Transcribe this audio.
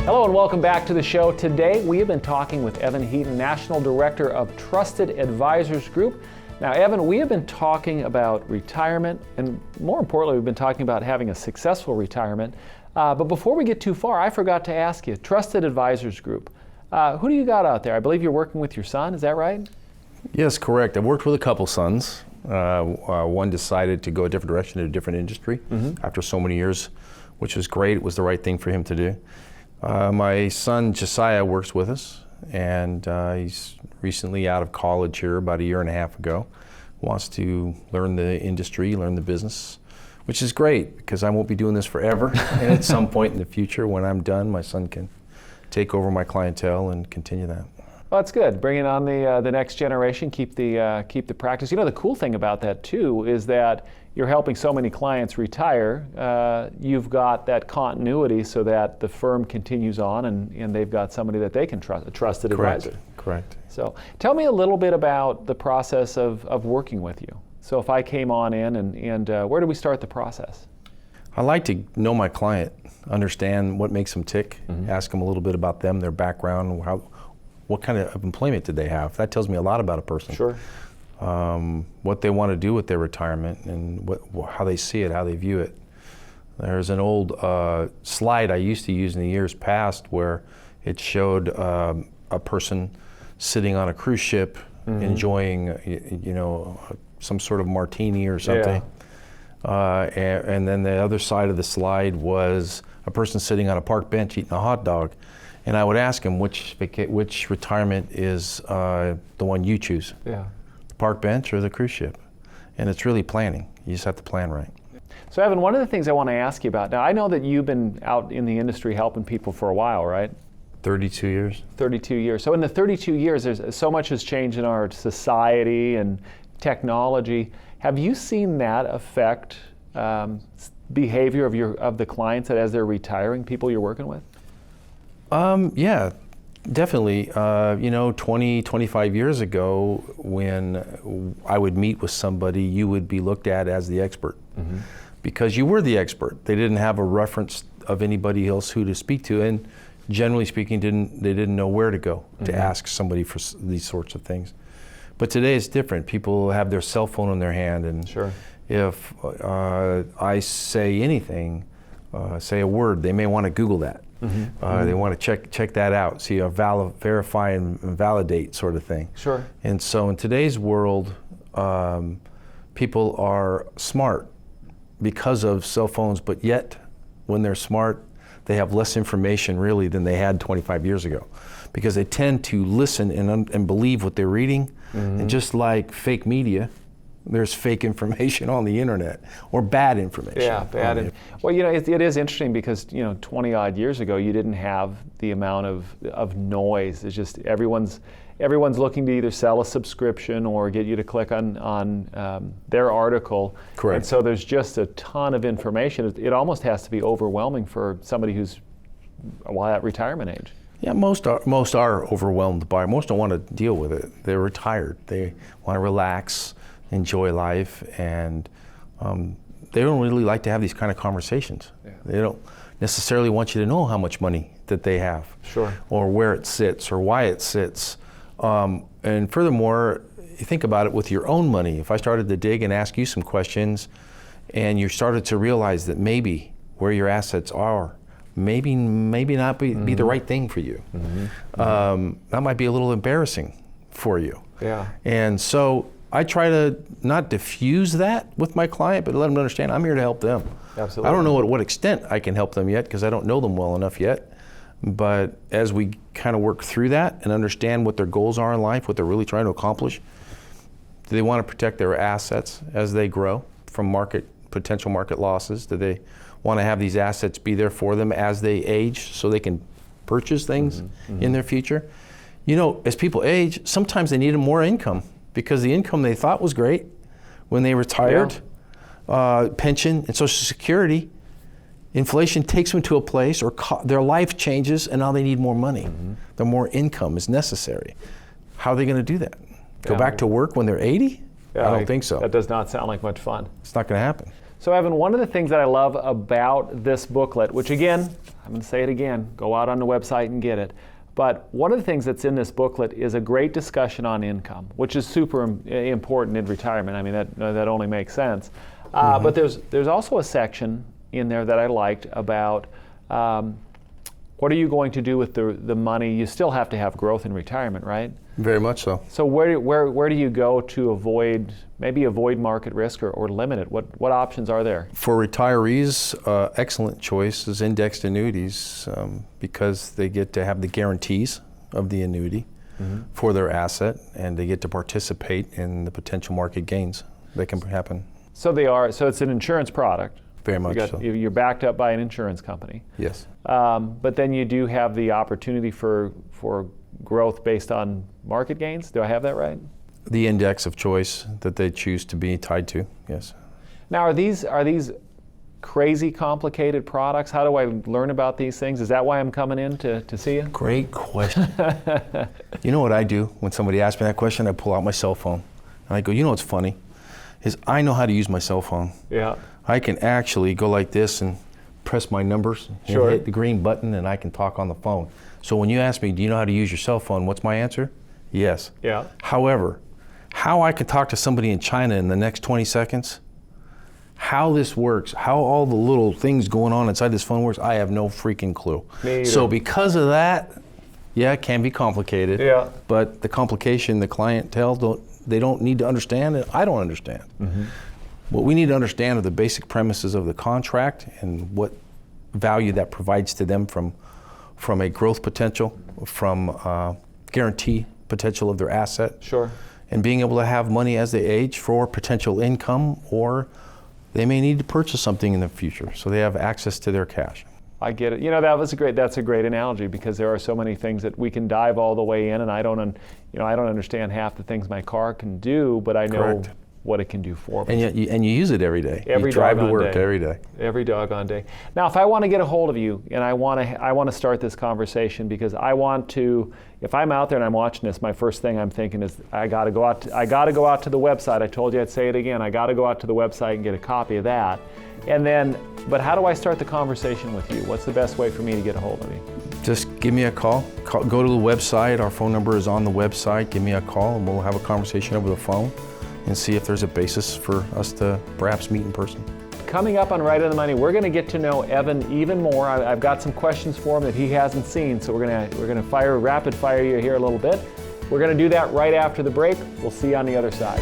Hello and welcome back to the show. Today we have been talking with Evan Heaton, National Director of Trusted Advisors Group. Now Evan, we have been talking about retirement, and more importantly we've been talking about having a successful retirement. But before we get too far, I forgot to ask you, Trusted Advisors Group, who do you got out there? I believe you're working with your son, is that right? Yes, correct. I've worked with a couple sons. One decided to go a different direction in a different industry after so many years, which was great. It was the right thing for him to do. My son Josiah works with us, and he's recently out of college here about a year and a half ago. Wants to learn the industry, learn the business, which is great because I won't be doing this forever. And at some point in the future, when I'm done, my son can take over my clientele and continue that. Well, that's good. Bringing on the next generation, keep the practice. You know, the cool thing about that too is that you're helping so many clients retire. You've got that continuity so that the firm continues on, and they've got somebody that they can trust, a trusted advisor. Correct. So, tell me a little bit about the process of working with you. So, if I came on in, and where do we start the process? I like to know my client, understand what makes them tick, ask them a little bit about them, their background, what kind of employment did they have. That tells me a lot about a person. Sure. What they want to do with their retirement and how they see it, how they view it. There's an old slide I used to use in the years past where it showed a person sitting on a cruise ship enjoying, some sort of martini or something. Yeah. And then the other side of the slide was a person sitting on a park bench eating a hot dog. And I would ask him which retirement is the one you choose. Yeah. The park bench or the cruise ship. And it's really planning. You just have to plan right. So Evan, one of the things I want to ask you about, now I know that you've been out in the industry helping people for a while, right? 32 years. 32 years. So in the 32 years, there's so much has changed in our society and technology. Have you seen that affect behavior of the clients that as they're retiring, people you're working with? Yeah, definitely. 20, 25 years ago, when I would meet with somebody, you would be looked at as the expert because you were the expert. They didn't have a reference of anybody else who to speak to, and generally speaking, they didn't know where to go to ask somebody for these sorts of things. But today it's different. People have their cell phone in their hand, and sure. If I say anything, say a word, they may want to Google that. They want to check that out, see a verify and validate sort of thing. Sure. And so in today's world, people are smart because of cell phones, but yet when they're smart, they have less information really than they had 25 years ago, because they tend to listen and believe what they're reading. And just like fake media, there's fake information on the internet, or bad information. Yeah, bad. Well, it is interesting because 20 odd years ago you didn't have the amount of noise. It's just everyone's looking to either sell a subscription or get you to click on their article. Correct. And so there's just a ton of information. It almost has to be overwhelming for somebody who's at retirement age. Yeah, most are overwhelmed by it. Most don't want to deal with it. They're retired. They want to relax, enjoy life, and they don't really like to have these kind of conversations. Yeah. They don't necessarily want you to know how much money that they have, sure, or where it sits, or why it sits. And furthermore, you think about it with your own money. If I started to dig and ask you some questions, and you started to realize that maybe where your assets are, maybe not be the right thing for you. That might be a little embarrassing for you. Yeah. And so I try to not diffuse that with my client, but let them understand I'm here to help them. Absolutely. I don't know at what extent I can help them yet because I don't know them well enough yet. But as we kind of work through that and understand what their goals are in life, what they're really trying to accomplish, do they want to protect their assets as they grow from potential market losses? Do they want to have these assets be there for them as they age so they can purchase things in their future? As people age, sometimes they need more income because the income they thought was great when they retired, pension and Social Security, inflation takes them to a place or their life changes and now they need more money. The more income is necessary. How are they going to do that? Go back to work when they're 80? I don't think so. That does not sound like much fun. It's not going to happen. So Evan, one of the things that I love about this booklet, which again, I'm going to say it again, go out on the website and get it. But one of the things that's in this booklet is a great discussion on income, which is super important in retirement. I mean, that only makes sense. But there's also a section in there that I liked about what are you going to do with the money? You still have to have growth in retirement, right? Very much so. So where do you go to avoid market risk or limit it? What options are there? For retirees, excellent choice is indexed annuities because they get to have the guarantees of the annuity for their asset, and they get to participate in the potential market gains that can happen. So it's an insurance product. Very much so. You're backed up by an insurance company. Yes. But then you do have the opportunity for growth based on market gains. Do I have that right? The index of choice that they choose to be tied to, yes. Now, are these crazy complicated products? How do I learn about these things? Is that why I'm coming in to see you? Great question. You know what I do when somebody asks me that question? I pull out my cell phone and I go, you know what's funny? Is I know how to use my cell phone. Yeah. I can actually go like this and press my numbers and hit the green button, and I can talk on the phone. So when you ask me, do you know how to use your cell phone? What's my answer? Yes. Yeah. However, how I can talk to somebody in China in the next 20 seconds, how this works, how all the little things going on inside this phone works, I have no freaking clue. Me either. So because of that, yeah, it can be complicated. Yeah. But the complication the clientele they don't need to understand, and I don't understand. What we need to understand are the basic premises of the contract and what value that provides to them from a growth potential, from guarantee potential of their asset. Sure. And being able to have money as they age for potential income, or they may need to purchase something in the future, so they have access to their cash. I get it. You know, that's a great analogy, because there are so many things that we can dive all the way in, and I don't understand half the things my car can do, but I know Correct. what it can do for me. And you use it every day. Every you drive to doggone work day. every day. Every doggone day. Now, if I want to get a hold of you and I want to start this conversation, because I want to, if I'm out there and I'm watching this, my first thing I'm thinking is I got to go out to the website. I told you I'd say it again. I got to go out to the website and get a copy of that. And then, but how do I start the conversation with you? What's the best way for me to get a hold of you? Just give me a call. Go to the website. Our phone number is on the website. Give me a call and we'll have a conversation over the phone and see if there's a basis for us to perhaps meet in person. Coming up on Right on the Money, we're going to get to know Evan even more. I've got some questions for him that he hasn't seen, so we're going to rapid fire you here a little bit. We're going to do that right after the break. We'll see you on the other side.